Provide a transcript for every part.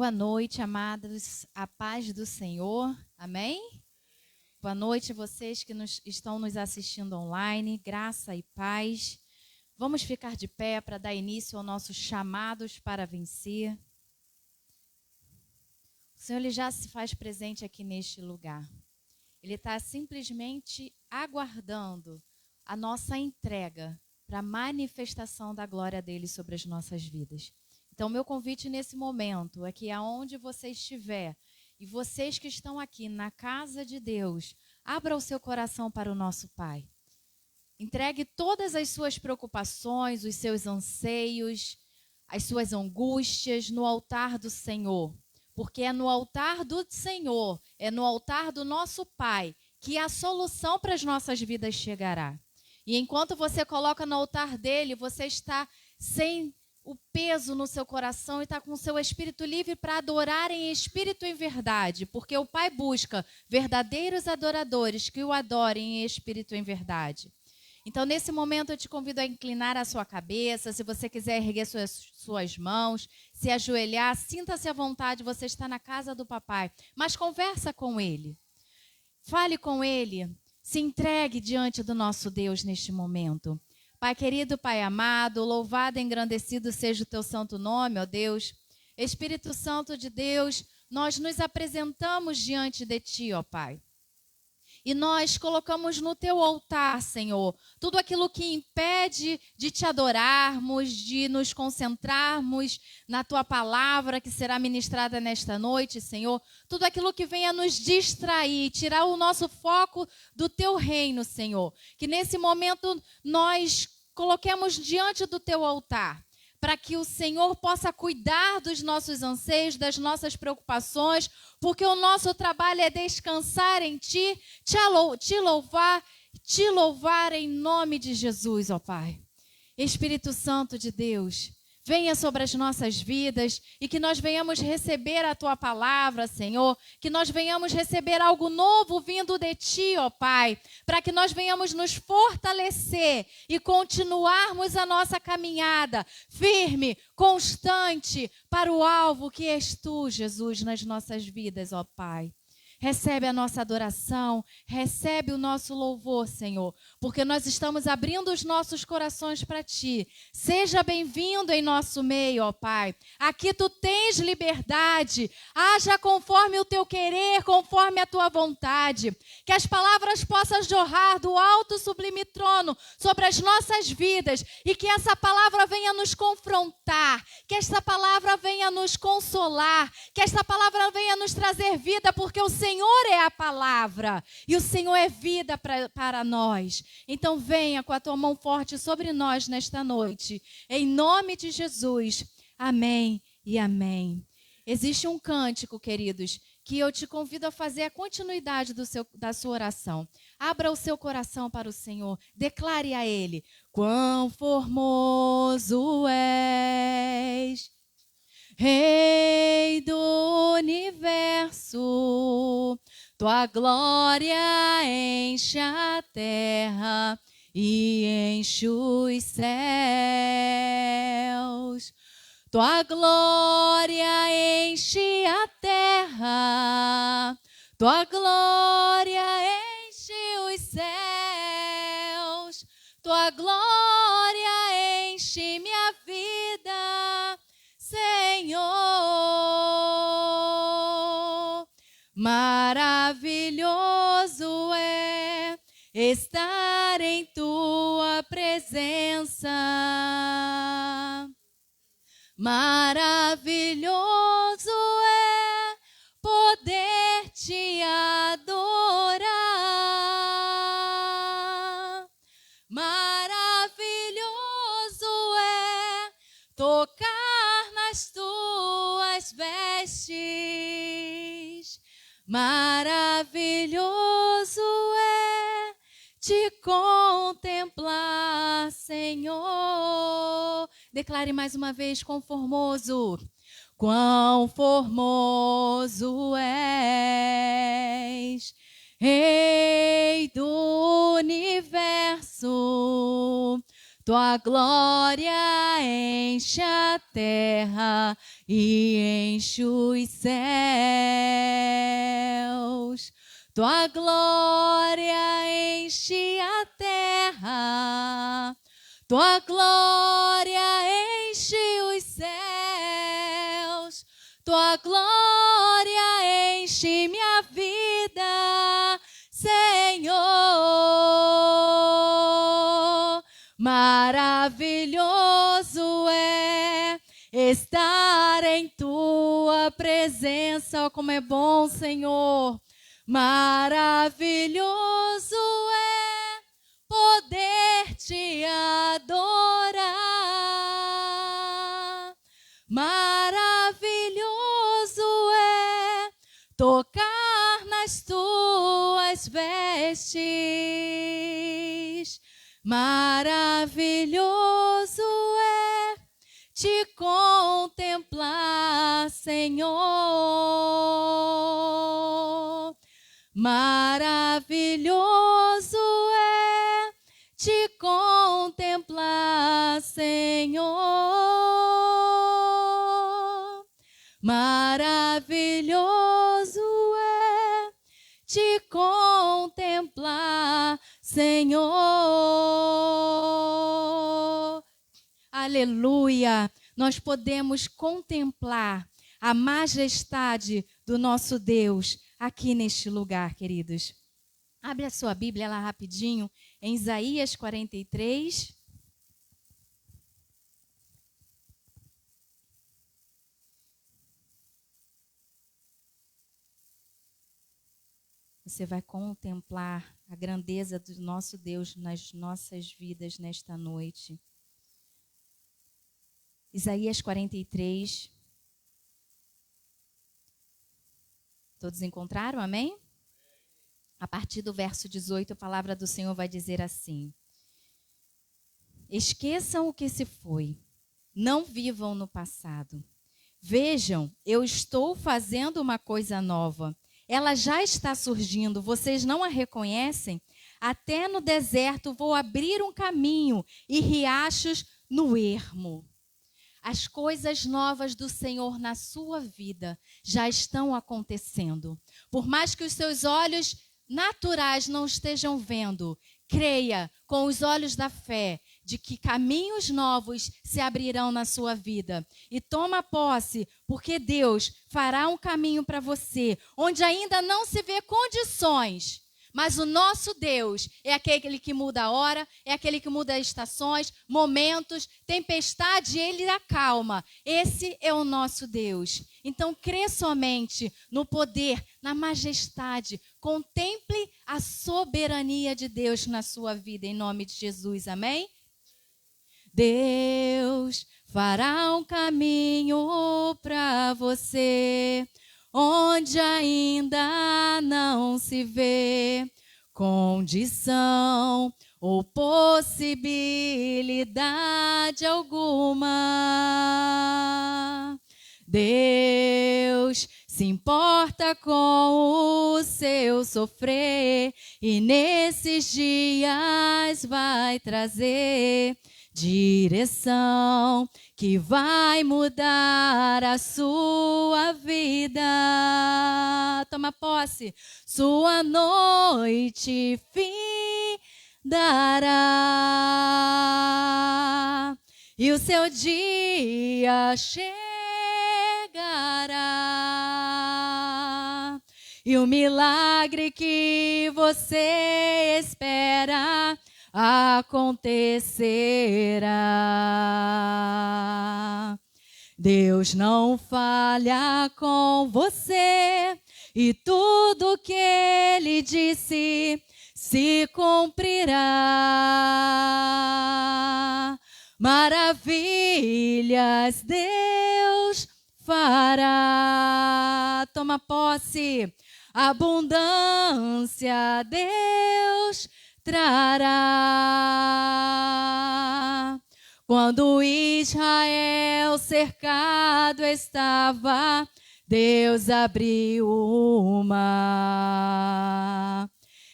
Boa noite, amados, a paz do Senhor, amém? Boa noite a vocês que estão nos assistindo online, graça e paz. Vamos ficar de pé para dar início aos nossos chamados para vencer. O Senhor ele já se faz presente aqui neste lugar. Ele está simplesmente aguardando a nossa entrega para a manifestação da glória dele sobre as nossas vidas. Então, meu convite nesse momento é que aonde você estiver, e vocês que estão aqui na casa de Deus, abra o seu coração para o nosso Pai. Entregue todas as suas preocupações, os seus anseios, as suas angústias no altar do Senhor. Porque é no altar do Senhor, é no altar do nosso Pai, que a solução para as nossas vidas chegará. E enquanto você coloca no altar dele, você está sem o peso no seu coração e está com o seu espírito livre para adorar em espírito e em verdade, porque o Pai busca verdadeiros adoradores que o adorem em espírito e em verdade. Então, nesse momento, eu te convido a inclinar a sua cabeça, se você quiser erguer suas mãos, se ajoelhar, sinta-se à vontade, você está na casa do papai, mas conversa com ele, fale com ele, se entregue diante do nosso Deus neste momento. Pai querido, Pai amado, louvado e engrandecido seja o teu santo nome, ó Deus. Espírito Santo de Deus, nós nos apresentamos diante de ti, ó Pai. E nós colocamos no teu altar, Senhor, tudo aquilo que impede de te adorarmos, de nos concentrarmos na tua palavra que será ministrada nesta noite, Senhor. Tudo aquilo que venha nos distrair, tirar o nosso foco do teu reino, Senhor. Que nesse momento nós coloquemos diante do teu altar, para que o Senhor possa cuidar dos nossos anseios, das nossas preocupações, porque o nosso trabalho é descansar em Ti, te louvar em nome de Jesus, ó Pai. Espírito Santo de Deus, venha sobre as nossas vidas e que nós venhamos receber a Tua palavra, Senhor, que nós venhamos receber algo novo vindo de Ti, ó Pai, para que nós venhamos nos fortalecer e continuarmos a nossa caminhada firme, constante, para o alvo que és Tu, Jesus, nas nossas vidas, ó Pai. Recebe a nossa adoração, recebe o nosso louvor, Senhor, porque nós estamos abrindo os nossos corações para Ti. Seja bem-vindo em nosso meio, ó Pai. Aqui Tu tens liberdade, haja conforme o Teu querer, conforme a Tua vontade. Que as palavras possam jorrar do alto sublime trono sobre as nossas vidas e que essa palavra venha nos confrontar, que essa palavra venha nos consolar, que essa palavra venha nos trazer vida, porque o Senhor é a palavra e o Senhor é vida para nós. Então venha com a tua mão forte sobre nós nesta noite. Em nome de Jesus. Amém e amém. Existe um cântico, queridos, que eu te convido a fazer a continuidade da sua oração. Abra o seu coração para o Senhor. Declare a Ele: quão formoso és, Rei do universo, tua glória enche a terra e enche os céus. Tua glória enche a terra, tua glória enche os céus, tua glória enche minha vida, Senhor. Maravilhoso é estar em tua presença. Maravilhoso é poder te adorar. Maravilhoso é tocar nas tuas vestes. Maravilhoso é te contemplar, Senhor. Declare mais uma vez: quão formoso, quão formoso és, Rei do universo. Tua glória enche a terra e enche os céus. Tua glória enche a terra, tua glória enche os céus, tua glória enche minha vida, Senhor. Maravilhoso é estar em tua presença, oh, como é bom, Senhor. Maravilhoso é poder te adorar. Maravilhoso é tocar nas tuas vestes. Maravilhoso é te contemplar, Senhor. Maravilhoso é te contemplar, Senhor. Maravilhoso é te contemplar, Senhor. Aleluia! Nós podemos contemplar a majestade do nosso Deus aqui neste lugar, queridos. Abre a sua Bíblia lá rapidinho, em Isaías 43. Você vai contemplar a grandeza do nosso Deus nas nossas vidas nesta noite. Isaías 43. Todos encontraram? Amém? A partir do verso 18, a palavra do Senhor vai dizer assim: esqueçam o que se foi, não vivam no passado. Vejam, eu estou fazendo uma coisa nova. Ela já está surgindo, vocês não a reconhecem? Até no deserto vou abrir um caminho e riachos no ermo. As coisas novas do Senhor na sua vida já estão acontecendo. Por mais que os seus olhos naturais não estejam vendo, creia com os olhos da fé de que caminhos novos se abrirão na sua vida. E toma posse, porque Deus fará um caminho para você, onde ainda não se vê condições. Mas o nosso Deus é aquele que muda a hora, é aquele que muda as estações, momentos, tempestade, Ele acalma. Esse é o nosso Deus. Então, crê somente no poder, na majestade. Contemple a soberania de Deus na sua vida, em nome de Jesus. Amém? Deus fará um caminho para você, onde ainda não se vê condição ou possibilidade alguma. Deus se importa com o seu sofrer e nesses dias vai trazer direção que vai mudar a sua vida. Toma posse. Sua noite findará e o seu dia chegará. E o milagre que você espera acontecerá. Deus não falha com você e tudo que Ele disse se cumprirá. Maravilhas Deus fará. Toma posse. Abundância Deus trará. Quando Israel cercado estava, Deus abriu o mar.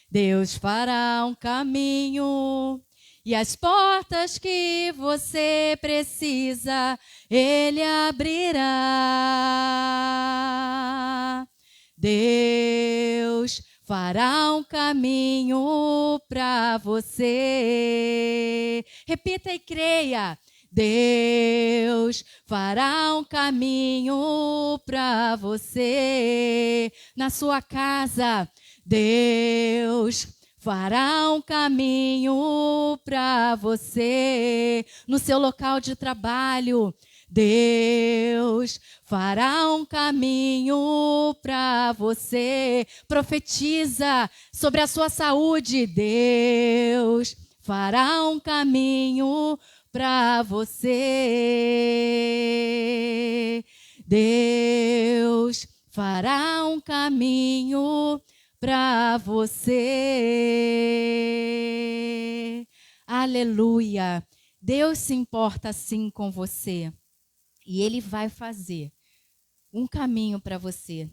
Deus fará um caminho e as portas que você precisa, Ele abrirá. Deus fará um caminho para você. Repita e creia. Deus fará um caminho para você. Na sua casa, Deus fará um caminho para você. No seu local de trabalho, Deus fará um caminho para você. Profetiza sobre a sua saúde. Deus fará um caminho para você. Deus fará um caminho para você. Aleluia. Deus se importa sim com você. E Ele vai fazer um caminho para você,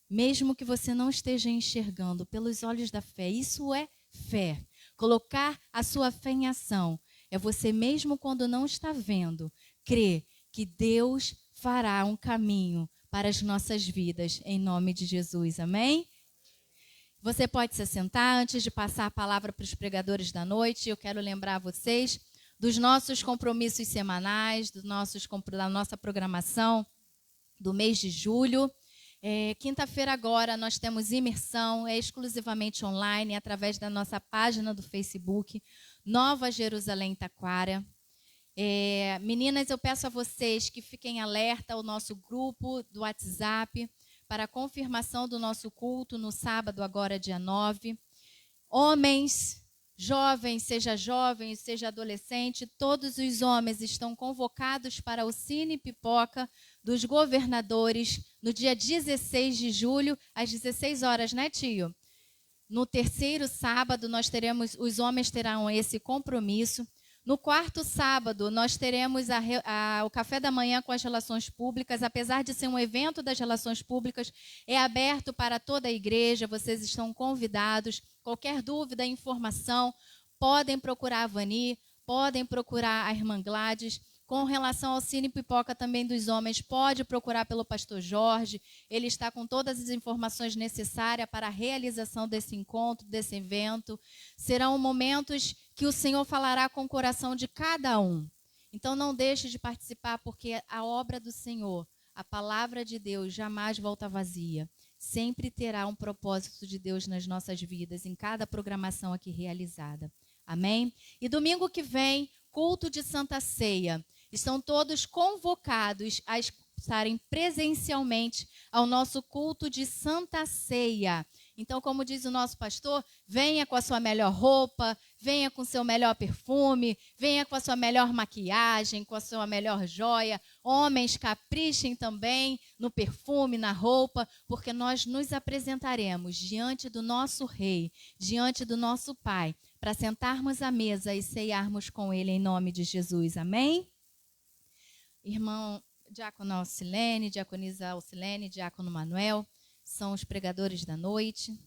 mesmo que você não esteja enxergando pelos olhos da fé. Isso é fé. Colocar a sua fé em ação. É você mesmo quando não está vendo, crer que Deus fará um caminho para as nossas vidas, em nome de Jesus. Amém? Você pode se assentar. Antes de passar a palavra para os pregadores da noite, eu quero lembrar vocês dos nossos compromissos semanais, da nossa programação do mês de julho. Quinta-feira agora nós temos imersão, exclusivamente online, através da nossa página do Facebook, Nova Jerusalém Taquara. Meninas, eu peço a vocês que fiquem alerta ao nosso grupo do WhatsApp para a confirmação do nosso culto no sábado, agora dia 9. Homens, jovens, seja adolescente, todos os homens estão convocados para o Cine Pipoca dos governadores no dia 16 de julho, às 16 horas, né, tio? No terceiro sábado, os homens terão esse compromisso. No quarto sábado, nós teremos o café da manhã com as relações públicas. Apesar de ser um evento das relações públicas, é aberto para toda a igreja. Vocês estão convidados. Qualquer dúvida, informação, podem procurar a Vani, podem procurar a irmã Gladys. Com relação ao Cine Pipoca também dos homens, pode procurar pelo pastor Jorge. Ele está com todas as informações necessárias para a realização desse encontro, desse evento. Serão momentos que o Senhor falará com o coração de cada um. Então não deixe de participar, porque a obra do Senhor, a palavra de Deus, jamais volta vazia. Sempre terá um propósito de Deus nas nossas vidas, em cada programação aqui realizada. Amém? E domingo que vem, culto de Santa Ceia. Estão todos convocados a estarem presencialmente ao nosso culto de Santa Ceia. Então, como diz o nosso pastor, venha com a sua melhor roupa, venha com o seu melhor perfume, venha com a sua melhor maquiagem, com a sua melhor joia. Homens, caprichem também no perfume, na roupa, porque nós nos apresentaremos diante do nosso Rei, diante do nosso Pai, para sentarmos à mesa e ceiarmos com Ele em nome de Jesus. Amém? Irmão Diácono Alcilene, Diaconisa Alcilene, Diácono Manuel, são os pregadores da noite.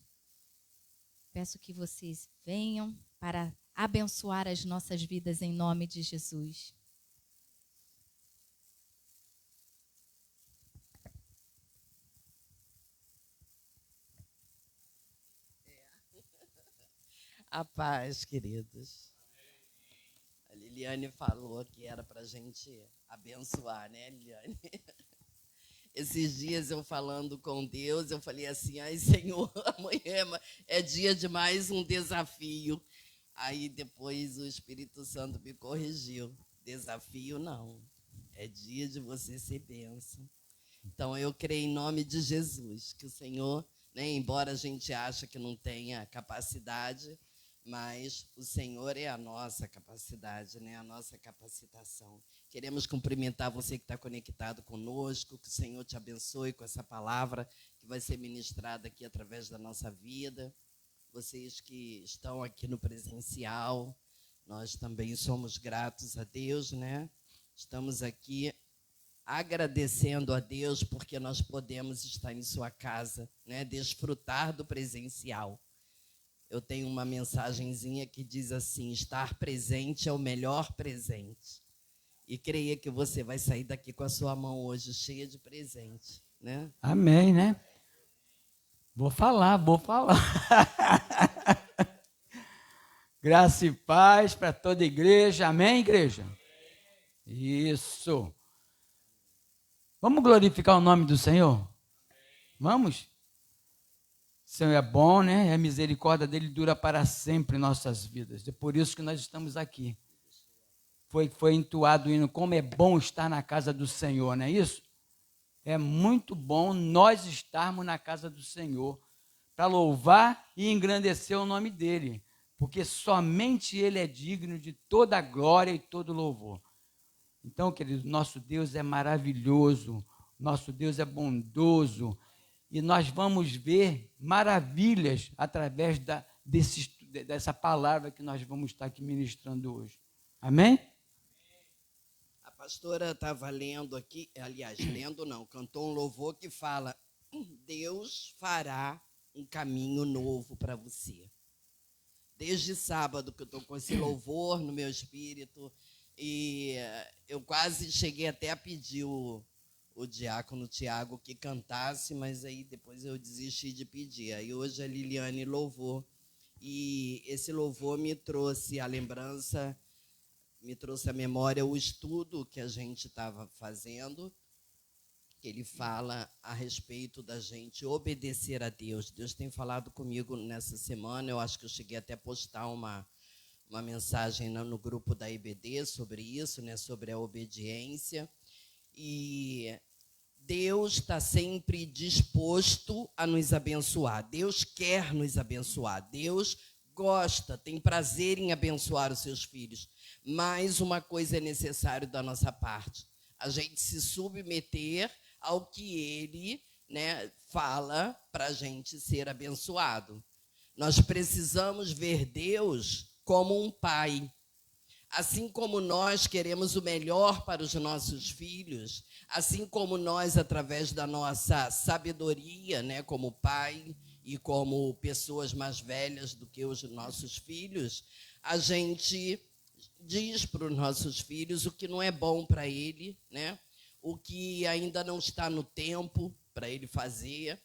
Peço que vocês venham para abençoar as nossas vidas em nome de Jesus. A paz, queridos. A Liliane falou que era para a gente abençoar, né, Liliane? Esses dias eu falando com Deus, eu falei assim, ai, Senhor, amanhã é dia de mais um desafio. Aí depois o Espírito Santo me corrigiu. Desafio não, é dia de você ser bênção. Então eu creio em nome de Jesus, que o Senhor, né, embora a gente ache que não tenha capacidade, mas o Senhor é a nossa capacidade, né? A nossa capacitação. Queremos cumprimentar você que está conectado conosco, que o Senhor te abençoe com essa palavra que vai ser ministrada aqui através da nossa vida. Vocês que estão aqui no presencial, nós também somos gratos a Deus, né? Estamos aqui agradecendo a Deus porque nós podemos estar em sua casa, né? Desfrutar do presencial. eu tenho uma mensagenzinha que diz assim: estar presente é o melhor presente. E creia que você vai sair daqui com a sua mão hoje cheia de presente, né? Amém, né? Vou falar. Graça e paz para toda a igreja. Amém, igreja? Isso. Vamos glorificar o nome do Senhor? Vamos? O Senhor é bom, né? A misericórdia dele dura para sempre em nossas vidas. É por isso que nós estamos aqui. Foi entoado o hino, como é bom estar na casa do Senhor, não é isso? É muito bom nós estarmos na casa do Senhor para louvar e engrandecer o nome dele, porque somente ele é digno de toda a glória e todo louvor. Então, querido, nosso Deus é maravilhoso, nosso Deus é bondoso, e nós vamos ver maravilhas através dessa palavra que nós vamos estar aqui ministrando hoje. Amém? A pastora estava lendo aqui, aliás, lendo não, cantou um louvor que fala: Deus fará um caminho novo para você. Desde sábado que eu estou com esse louvor no meu espírito, e eu quase cheguei até a pedir o diácono Tiago que cantasse, mas aí depois eu desisti de pedir. Aí hoje a Liliane louvou, e esse louvor me trouxe a lembrança, me trouxe à memória o estudo que a gente estava fazendo, que ele fala a respeito da gente obedecer a Deus. Deus tem falado comigo nessa semana, eu acho que eu cheguei até a postar uma mensagem no grupo da IBD sobre isso, né, sobre a obediência. E Deus está sempre disposto a nos abençoar. Deus quer nos abençoar. Deus gosta, tem prazer em abençoar os seus filhos. Mas uma coisa é necessário da nossa parte: a gente se submeter ao que ele, né, fala para a gente ser abençoado. Nós precisamos ver Deus como um pai. Assim como nós queremos o melhor para os nossos filhos, assim como nós, através da nossa sabedoria, né, como pai e como pessoas mais velhas do que os nossos filhos, a gente diz para os nossos filhos o que não é bom para ele, né? O que ainda não está no tempo para ele fazer,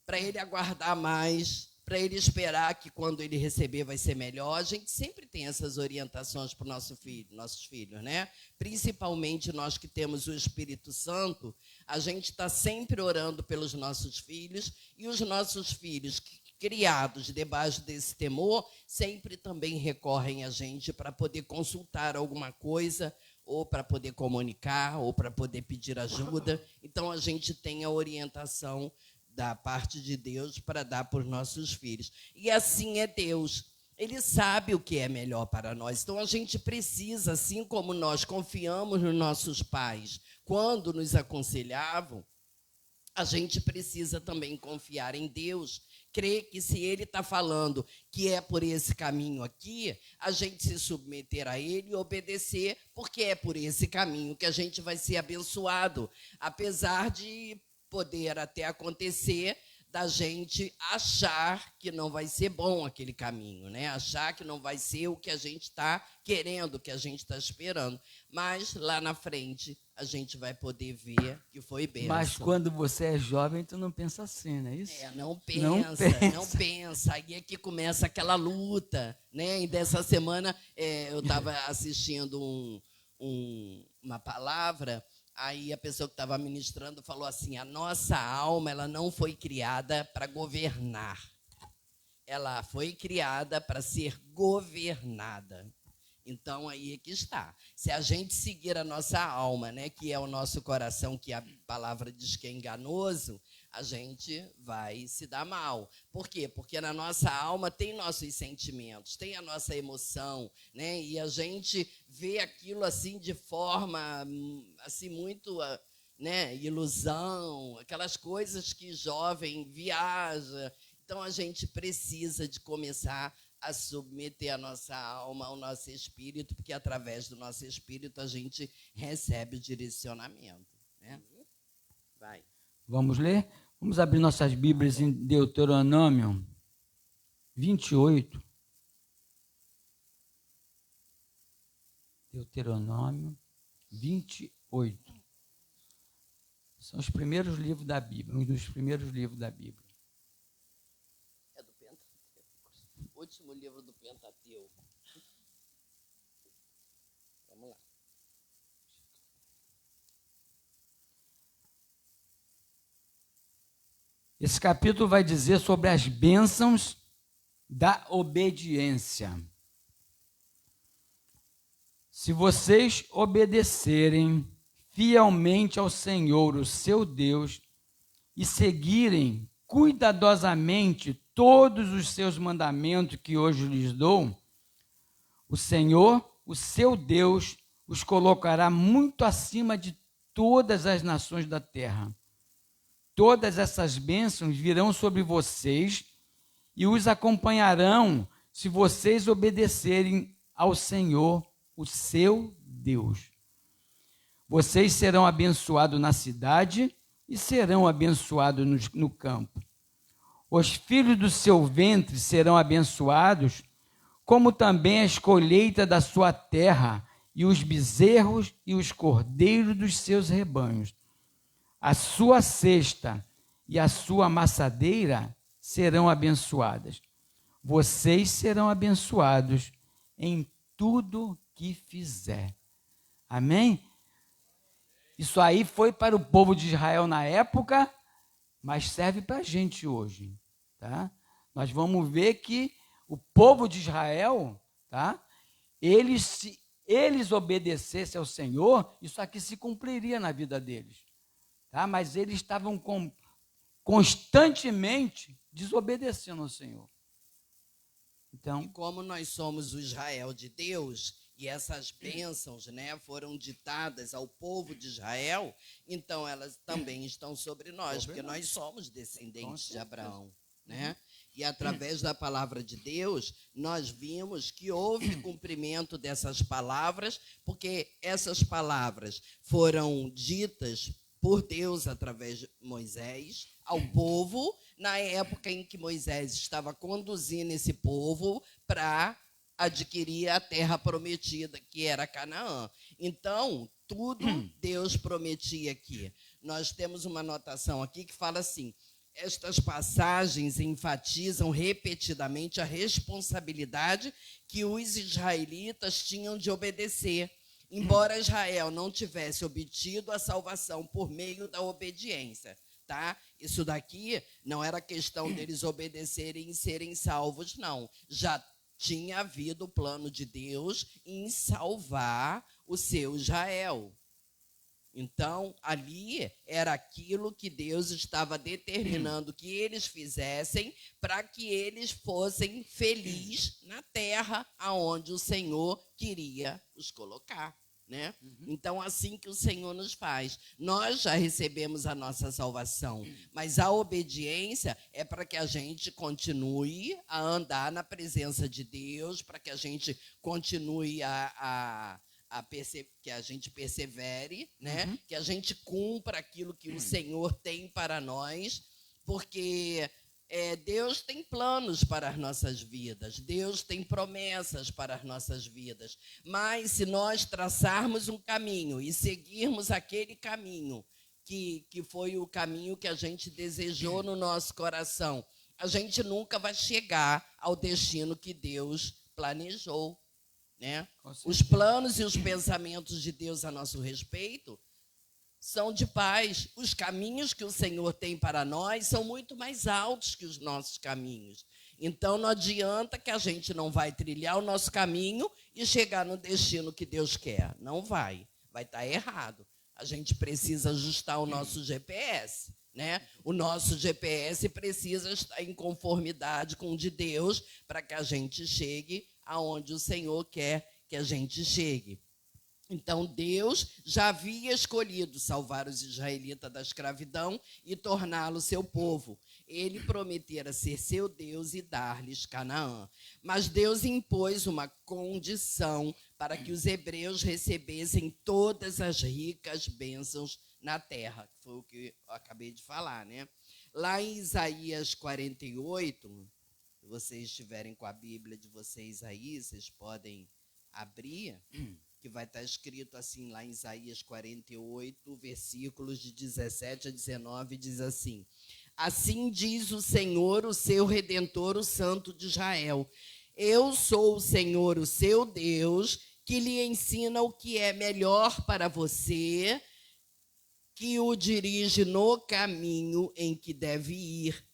para ele aguardar mais, para ele esperar que quando ele receber vai ser melhor. A gente sempre tem essas orientações para nossos filhos, né? Principalmente nós que temos o Espírito Santo, a gente está sempre orando pelos nossos filhos, e os nossos filhos criados debaixo desse temor sempre também recorrem a gente para poder consultar alguma coisa, ou para poder comunicar, ou para poder pedir ajuda. Então a gente tem a orientação da parte de Deus para dar para os nossos filhos. E assim é Deus. Ele sabe o que é melhor para nós. Então a gente precisa, assim como nós confiamos nos nossos pais quando nos aconselhavam, a gente precisa também confiar em Deus. Crer que se ele está falando que é por esse caminho aqui, a gente se submeter a ele e obedecer, porque é por esse caminho que a gente vai ser abençoado. Apesar de poder até acontecer da gente achar que não vai ser bom aquele caminho, né? Achar que não vai ser o que a gente está querendo, o que a gente está esperando. Mas lá na frente a gente vai poder ver que foi bênção. Mas quando você é jovem, tu não pensa assim, não é isso? Não pensa. Aí é que começa aquela luta, né? E dessa semana eu estava assistindo uma palavra. Aí a pessoa que estava ministrando falou assim: a nossa alma, ela não foi criada para governar. Ela foi criada para ser governada. Então, aí é que está. Se a gente seguir a nossa alma, né, que é o nosso coração, que a palavra diz que é enganoso, a gente vai se dar mal. Por quê? Porque na nossa alma tem nossos sentimentos, tem a nossa emoção, né? E a gente vê aquilo assim de forma assim muito, né, ilusão, aquelas coisas que jovem viaja. Então a gente precisa de começar a submeter a nossa alma ao nosso espírito, porque através do nosso espírito a gente recebe o direcionamento, né? Vai. Vamos ler? Vamos abrir nossas Bíblias em Deuteronômio. 28. Deuteronômio 28. São os primeiros livros da Bíblia, um dos primeiros livros da Bíblia. É do Pentateuco. Último livro do Pentateuco. Vamos lá. Esse capítulo vai dizer sobre as bênçãos da obediência. Se vocês obedecerem fielmente ao Senhor, o seu Deus, e seguirem cuidadosamente todos os seus mandamentos que hoje lhes dou, o Senhor, o seu Deus, os colocará muito acima de todas as nações da terra. Todas essas bênçãos virão sobre vocês e os acompanharão se vocês obedecerem ao Senhor, o seu Deus. Vocês serão abençoados na cidade e serão abençoados no campo. Os filhos do seu ventre serão abençoados, como também as colheitas da sua terra, e os bezerros e os cordeiros dos seus rebanhos. A sua cesta e a sua amassadeira serão abençoadas. Vocês serão abençoados em tudo que fizer. Amém? Isso aí foi para o povo de Israel na época, mas serve para a gente hoje. Tá? Nós vamos ver que o povo de Israel, tá? Eles obedecessem ao Senhor, isso aqui se cumpriria na vida deles. Tá? Mas eles estavam constantemente desobedecendo ao Senhor. Então, e como nós somos o Israel de Deus, e essas bênçãos, né, foram ditadas ao povo de Israel, então elas também estão sobre nós, porque nós somos descendentes de Abraão, né? E através da palavra de Deus, nós vimos que houve cumprimento dessas palavras, porque essas palavras foram ditas por Deus através de Moisés ao povo, na época em que Moisés estava conduzindo esse povo para adquirir a terra prometida, que era Canaã. Então, tudo Deus prometia aqui. Nós temos uma anotação aqui que fala assim: estas passagens enfatizam repetidamente a responsabilidade que os israelitas tinham de obedecer, embora Israel não tivesse obtido a salvação por meio da obediência. Tá? Isso daqui não era questão deles obedecerem e serem salvos, não. Já tinha havido o plano de Deus em salvar o seu Israel. Então, ali era aquilo que Deus estava determinando que eles fizessem para que eles fossem felizes na terra aonde o Senhor queria os colocar. Né? Então, assim que o Senhor nos faz. Nós já recebemos a nossa salvação, mas a obediência é para que a gente continue a andar na presença de Deus, para que a gente continue que a gente persevere, né? Que a gente cumpra aquilo que o Senhor tem para nós, porque Deus tem planos para as nossas vidas, Deus tem promessas para as nossas vidas, mas se nós traçarmos um caminho e seguirmos aquele caminho que foi o caminho que a gente desejou no nosso coração, a gente nunca vai chegar ao destino que Deus planejou. Né? Os planos e os pensamentos de Deus a nosso respeito são de paz. Os caminhos que o Senhor tem para nós são muito mais altos que os nossos caminhos. Então, não adianta que a gente não vai trilhar o nosso caminho e chegar no destino que Deus quer. Não vai. Vai estar errado. A gente precisa ajustar o nosso GPS. Né? O nosso GPS precisa estar em conformidade com o de Deus para que a gente chegue aonde o Senhor quer que a gente chegue. Então, Deus já havia escolhido salvar os israelitas da escravidão e torná-los seu povo. Ele prometera ser seu Deus e dar-lhes Canaã. Mas Deus impôs uma condição para que os hebreus recebessem todas as ricas bênçãos na terra, que foi o que eu acabei de falar, né? Lá em Isaías 48, Se vocês estiverem com a Bíblia de vocês aí, vocês podem abrir, que vai estar escrito assim lá em Isaías 48, versículos de 17 a 19, diz assim: assim diz o Senhor, o seu Redentor, o Santo de Israel. Eu sou o Senhor, o seu Deus, que lhe ensina o que é melhor para você, que o dirige no caminho em que deve ir.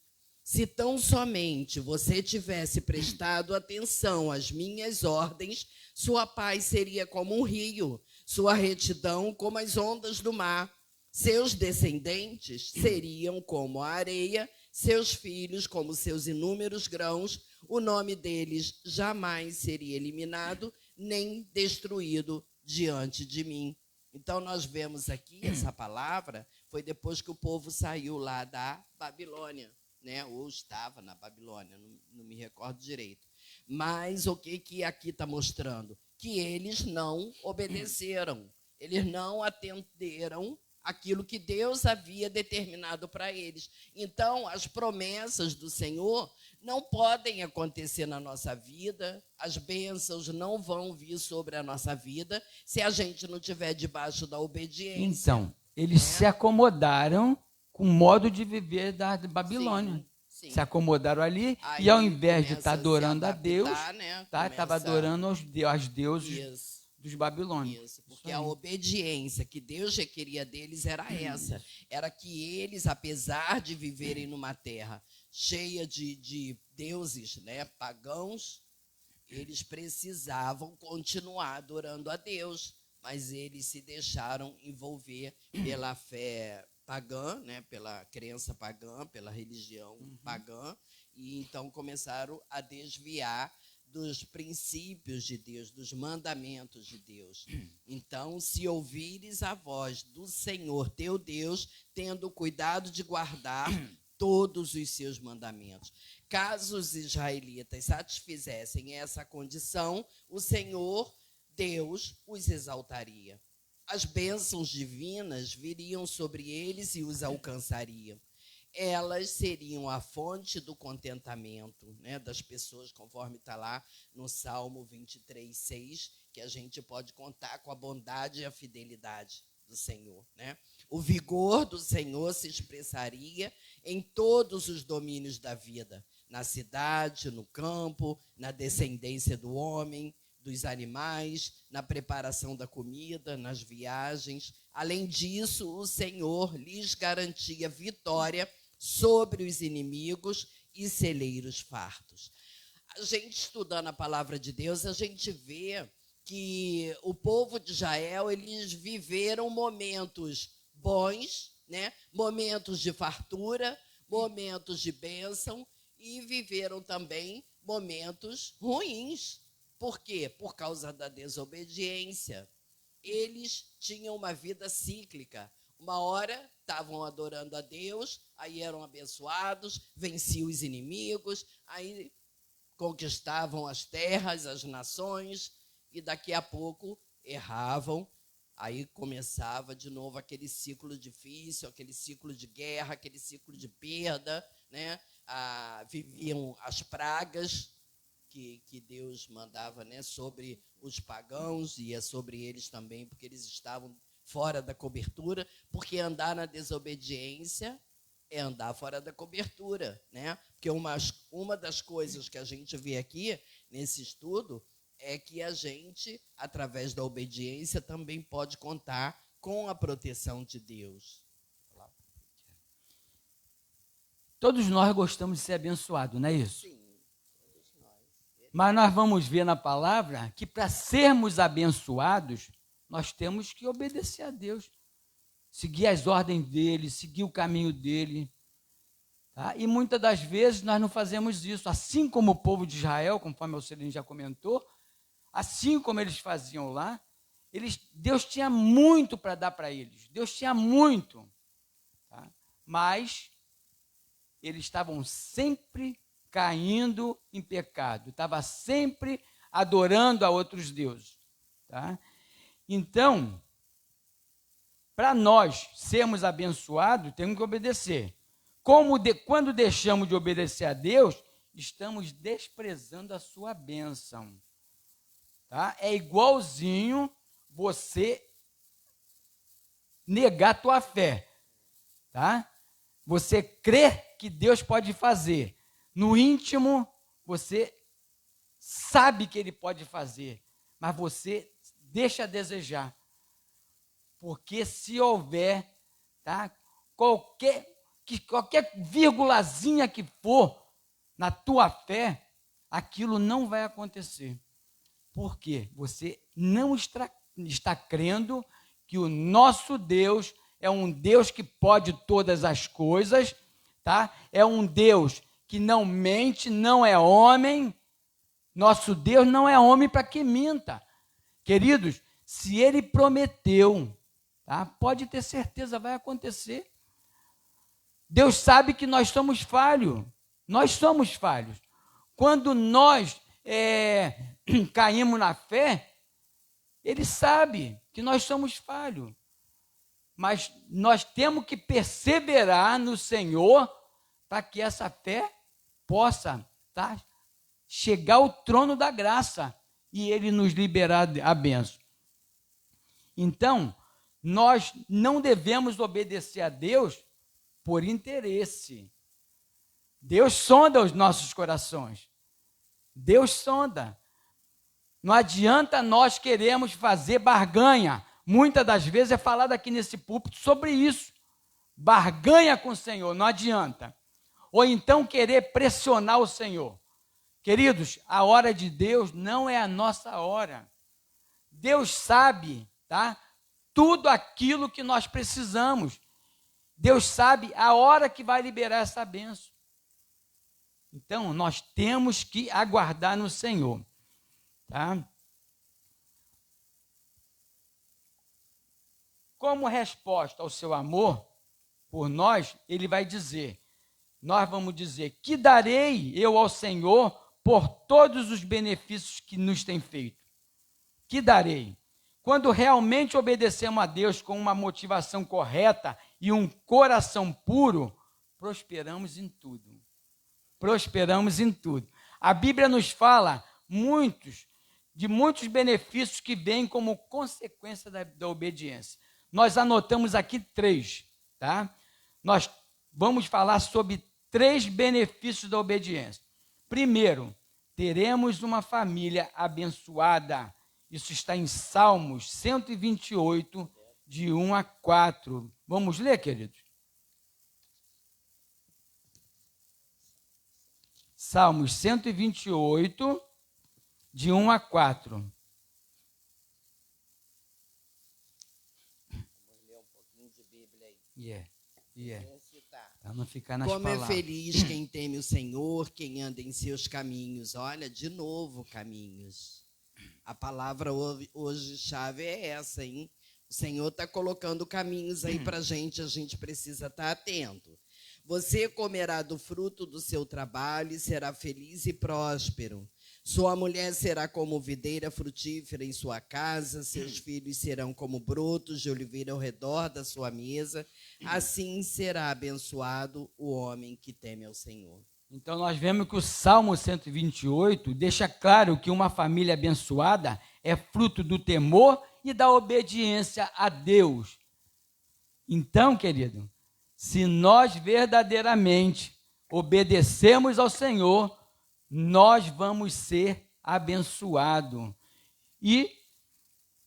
Se tão somente você tivesse prestado atenção às minhas ordens, sua paz seria como um rio, sua retidão como as ondas do mar. Seus descendentes seriam como a areia, seus filhos como seus inúmeros grãos. O nome deles jamais seria eliminado, nem destruído diante de mim. Então, nós vemos aqui, essa palavra foi depois que o povo saiu lá da Babilônia, né? Ou estava na Babilônia, não me recordo direito. Mas o que aqui está mostrando? Que eles não obedeceram, eles não atenderam aquilo que Deus havia determinado para eles. Então, as promessas do Senhor não podem acontecer na nossa vida, as bênçãos não vão vir sobre a nossa vida se a gente não estiver debaixo da obediência. Então, eles se acomodaram com o modo de viver da Babilônia. Sim. Se acomodaram ali, aí, e ao invés de estar começa adorando a adaptar, Deus, né? estava adorando aos deuses Isso. dos babilônicos. Isso, porque a obediência que Deus requeria deles era essa. Era que eles, apesar de viverem numa terra cheia de deuses, né, pagãos, eles precisavam continuar adorando a Deus, mas eles se deixaram envolver pela fé pagã, né, pela crença pagã, pela religião pagã, e então começaram a desviar dos princípios de Deus, dos mandamentos de Deus. Então, se ouvires a voz do Senhor teu Deus, tendo cuidado de guardar todos os seus mandamentos. Caso os israelitas satisfizessem essa condição, o Senhor Deus os exaltaria. As bênçãos divinas viriam sobre eles e os alcançariam. Elas seriam a fonte do contentamento, né, das pessoas, conforme está lá no Salmo 23:6, que a gente pode contar com a bondade e a fidelidade do Senhor, né? O vigor do Senhor se expressaria em todos os domínios da vida, na cidade, no campo, na descendência do homem, dos animais, na preparação da comida, nas viagens. Além disso, o Senhor lhes garantia vitória sobre os inimigos e celeiros fartos. A gente, estudando a palavra de Deus, a gente vê que o povo de Israel, eles viveram momentos bons, né? Momentos de fartura, momentos de bênção, e viveram também momentos ruins. Por quê? Por causa da desobediência. Eles tinham uma vida cíclica. Uma hora estavam adorando a Deus, aí eram abençoados, venciam os inimigos, aí conquistavam as terras, as nações, e daqui a pouco erravam. Aí começava de novo aquele ciclo difícil, aquele ciclo de guerra, aquele ciclo de perda, né? Viviam as pragas que Deus mandava, né, sobre os pagãos, e é sobre eles também, porque eles estavam fora da cobertura, porque andar na desobediência é andar fora da cobertura, né? Porque uma das coisas que a gente vê aqui nesse estudo é que a gente, através da obediência, também pode contar com a proteção de Deus. Todos nós gostamos de ser abençoados, não é isso? Sim, todos nós. Mas nós vamos ver na palavra que para sermos abençoados, nós temos que obedecer a Deus, seguir as ordens dele, seguir o caminho dele. Tá? E muitas das vezes nós não fazemos isso, assim como o povo de Israel, conforme o Celino já comentou, assim como eles faziam lá, Deus tinha muito para dar para eles, Deus tinha muito, tá? Mas eles estavam sempre caindo em pecado, estavam sempre adorando a outros deuses. Tá? Então, para nós sermos abençoados, temos que obedecer. Quando deixamos de obedecer a Deus, estamos desprezando a sua bênção. Tá? É igualzinho você negar a tua fé. Tá? Você crê que Deus pode fazer. No íntimo, você sabe que Ele pode fazer, mas você deixa a desejar. Porque se houver, tá, qualquer vírgulazinha que for na tua fé, aquilo não vai acontecer. Por quê? Você não está crendo que o nosso Deus é um Deus que pode todas as coisas, tá? É um Deus que não mente, não é homem. Nosso Deus não é homem para que minta. Queridos, se Ele prometeu, tá? Pode ter certeza, vai acontecer. Deus sabe que nós somos falhos. Nós somos falhos. Quando nós caímos na fé, Ele sabe que nós somos falhos. Mas nós temos que perseverar no Senhor para que essa fé possa, tá, chegar ao trono da graça e Ele nos liberar a bênção. Então, nós não devemos obedecer a Deus por interesse. Deus sonda os nossos corações. Deus sonda. Não adianta nós queremos fazer barganha. Muitas das vezes é falado aqui nesse púlpito sobre isso. Barganha com o Senhor, não adianta. Ou então querer pressionar o Senhor. Queridos, a hora de Deus não é a nossa hora. Deus sabe, tá? Tudo aquilo que nós precisamos. Deus sabe a hora que vai liberar essa bênção. Então, nós temos que aguardar no Senhor, tá? Como resposta ao seu amor por nós, Ele vai dizer, nós vamos dizer, que darei eu ao Senhor por todos os benefícios que nos tem feito? Que darei? Quando realmente obedecemos a Deus com uma motivação correta e um coração puro, prosperamos em tudo. Prosperamos em tudo. A Bíblia nos fala de muitos benefícios que vêm como consequência da obediência. Nós anotamos aqui 3, tá? Nós vamos falar sobre 3 benefícios da obediência. Primeiro, teremos uma família abençoada. Isso está em Salmos 128, de 1 a 4. Vamos ler, queridos? Salmos 128, de 1 a 4. Vamos ler um pouquinho de Bíblia aí. Para não ficar nas Como palavras. é feliz quem teme o Senhor, quem anda em seus caminhos. Olha, de novo, caminhos. A palavra hoje chave é essa, hein? O Senhor está colocando caminhos aí para a gente precisa estar atento. Você comerá do fruto do seu trabalho e será feliz e próspero. Sua mulher será como videira frutífera em sua casa, seus filhos serão como brotos de oliveira ao redor da sua mesa. Assim será abençoado o homem que teme ao Senhor. Então, nós vemos que o Salmo 128 deixa claro que uma família abençoada é fruto do temor e da obediência a Deus. Então, querido, se nós verdadeiramente obedecemos ao Senhor, nós vamos ser abençoados. E,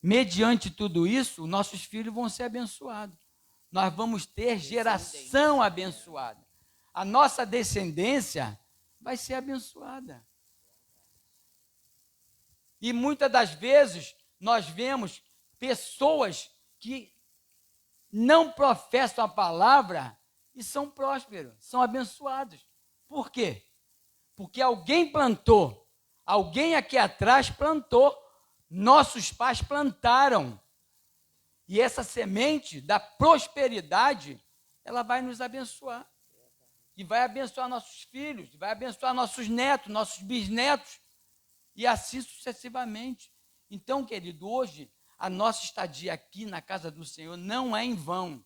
mediante tudo isso, nossos filhos vão ser abençoados. Nós vamos ter geração abençoada. A nossa descendência vai ser abençoada. E muitas das vezes nós vemos pessoas que não professam a palavra e são prósperos, são abençoados. Por quê? Porque alguém plantou, alguém aqui atrás plantou, nossos pais plantaram. E essa semente da prosperidade, ela vai nos abençoar. E vai abençoar nossos filhos, vai abençoar nossos netos, nossos bisnetos, e assim sucessivamente. Então, querido, hoje, a nossa estadia aqui na casa do Senhor não é em vão.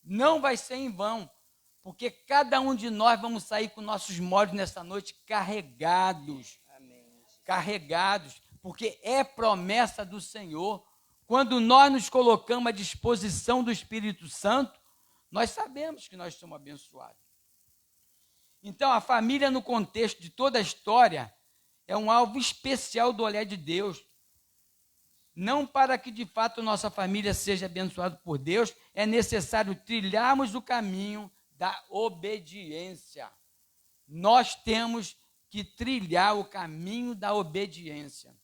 Não vai ser em vão, porque cada um de nós vamos sair com nossos molhos nessa noite carregados. Amém. Carregados, porque é promessa do Senhor. Quando nós nos colocamos à disposição do Espírito Santo, nós sabemos que nós somos abençoados. Então, a família, no contexto de toda a história, é um alvo especial do olhar de Deus. Não para que, de fato, nossa família seja abençoada por Deus, é necessário trilharmos o caminho da obediência. Nós temos que trilhar o caminho da obediência.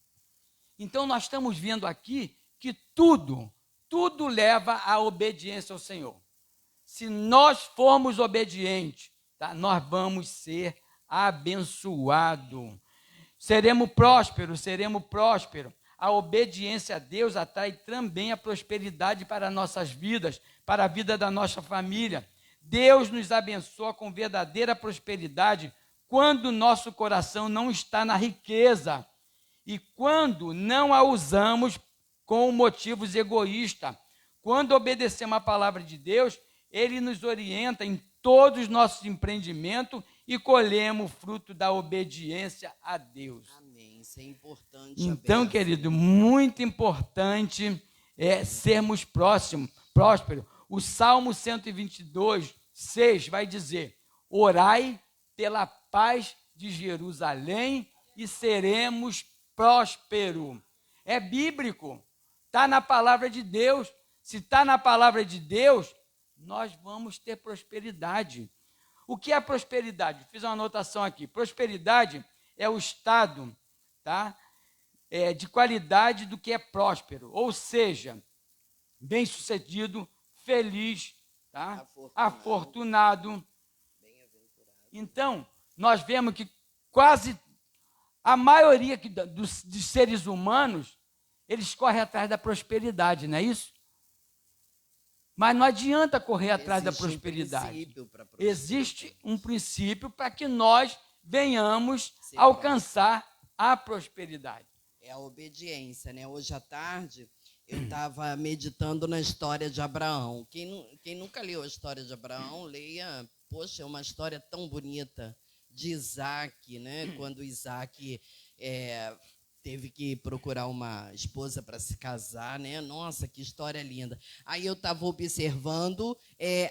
Então, nós estamos vendo aqui que tudo leva à obediência ao Senhor. Se nós formos obedientes, tá, nós vamos ser abençoados. Seremos prósperos. A obediência a Deus atrai também a prosperidade para nossas vidas, para a vida da nossa família. Deus nos abençoa com verdadeira prosperidade quando nosso coração não está na riqueza e quando não a usamos com motivos egoístas. Quando obedecemos a palavra de Deus, Ele nos orienta em todos os nossos empreendimentos e colhemos o fruto da obediência a Deus. Amém. Isso é importante. Então, querido, muito importante é sermos prósperos. O Salmo 122, 6 vai dizer: orai pela paz de Jerusalém e seremos prósperos. É bíblico, está na palavra de Deus. Se está na palavra de Deus, nós vamos ter prosperidade. O que é prosperidade? Fiz uma anotação aqui. Prosperidade é o estado, tá, de qualidade do que é próspero, ou seja, bem-sucedido, feliz, tá, afortunado. Então, nós vemos que quase a maioria dos seres humanos, eles correm atrás da prosperidade, não é isso? Mas não adianta correr atrás da prosperidade. Existe um princípio para que nós venhamos alcançar a prosperidade. É a obediência, né? Hoje à tarde eu estava meditando na história de Abraão. Quem nunca leu a história de Abraão, leia. Poxa, é uma história tão bonita de Isaac, né? Quando Isaac teve que procurar uma esposa para se casar, né? Nossa, que história linda. Aí eu estava observando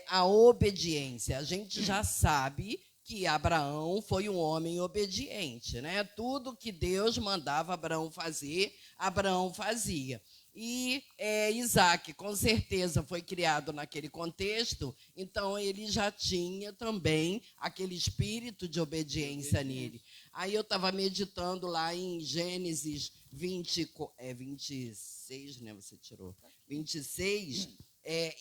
a obediência. A gente já sabe que Abraão foi um homem obediente, né? Tudo que Deus mandava Abraão fazer, Abraão fazia. E Isaac, com certeza, foi criado naquele contexto, então ele já tinha também aquele espírito de obediência nele. Aí eu estava meditando lá em Gênesis 26, né? Você tirou. 26,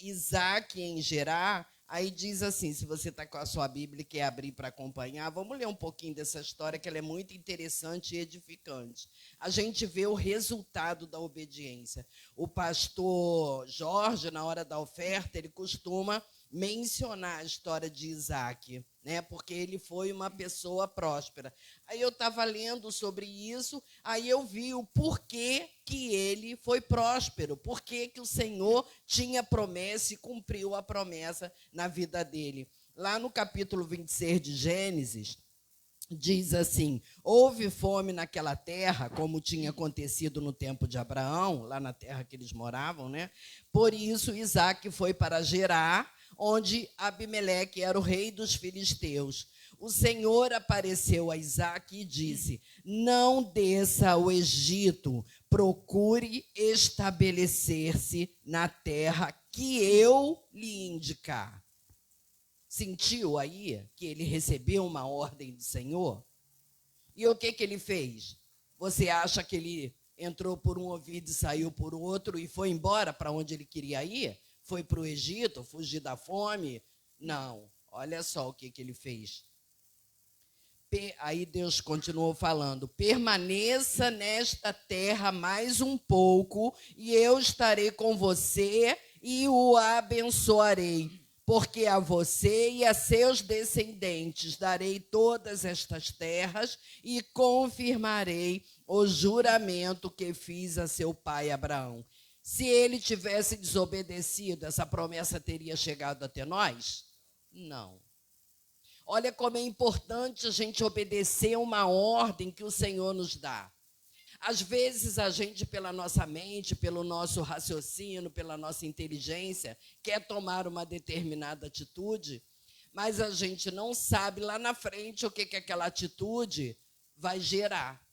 Isaac em Gerar. Aí diz assim, se você está com a sua Bíblia e quer abrir para acompanhar, vamos ler um pouquinho dessa história, que ela é muito interessante e edificante. A gente vê o resultado da obediência. O pastor Jorge, na hora da oferta, ele costuma mencionar a história de Isaac, né? Porque ele foi uma pessoa próspera. Aí eu estava lendo sobre isso, aí eu vi o porquê que ele foi próspero, porquê que o Senhor tinha promessa e cumpriu a promessa na vida dele. Lá no capítulo 26 de Gênesis, diz assim: houve fome naquela terra, como tinha acontecido no tempo de Abraão, lá na terra que eles moravam, né? Por isso Isaac foi para Gerar, onde Abimeleque era o rei dos filisteus. O Senhor apareceu a Isaac e disse: não desça ao Egito, procure estabelecer-se na terra que eu lhe indicar. Sentiu aí que ele recebeu uma ordem do Senhor? E o que ele fez? Você acha que ele entrou por um ouvido e saiu por outro e foi embora para onde ele queria ir? Foi para o Egito, fugir da fome? Não. Olha só o que ele fez. Aí Deus continuou falando: permaneça nesta terra mais um pouco, e eu estarei com você e o abençoarei. Porque a você e a seus descendentes darei todas estas terras e confirmarei o juramento que fiz a seu pai Abraão. Se ele tivesse desobedecido, essa promessa teria chegado até nós? Não. Olha como é importante a gente obedecer uma ordem que o Senhor nos dá. Às vezes a gente, pela nossa mente, pelo nosso raciocínio, pela nossa inteligência, quer tomar uma determinada atitude, mas a gente não sabe lá na frente o que aquela atitude vai gerar.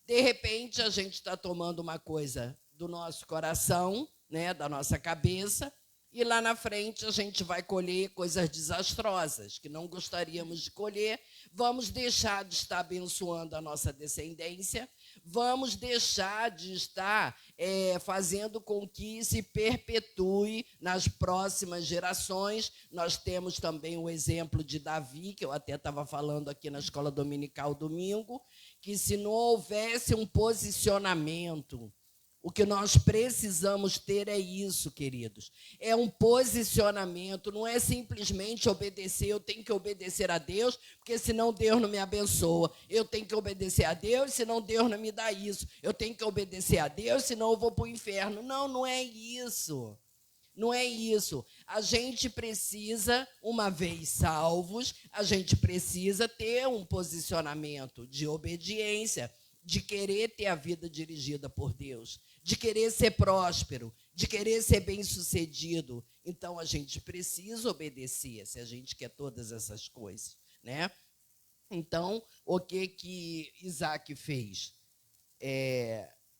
De repente, a gente está tomando uma coisa do nosso coração, né, da nossa cabeça, e lá na frente a gente vai colher coisas desastrosas, que não gostaríamos de colher. Vamos deixar de estar abençoando a nossa descendência, vamos deixar de estar fazendo com que se perpetue nas próximas gerações. Nós temos também o exemplo de Davi, que eu até estava falando aqui na escola dominical domingo, que se não houvesse um posicionamento, o que nós precisamos ter é isso, queridos. É um posicionamento, não é simplesmente obedecer. Eu tenho que obedecer a Deus, porque senão Deus não me abençoa. Eu tenho que obedecer a Deus, senão Deus não me dá isso. Eu tenho que obedecer a Deus, senão eu vou para o inferno. Não, não é isso. Não é isso. A gente precisa, uma vez salvos, a gente precisa ter um posicionamento de obediência, de querer ter a vida dirigida por Deus, de querer ser próspero, de querer ser bem-sucedido. Então, a gente precisa obedecer, se a gente quer todas essas coisas, né? Então, o que Isaac fez?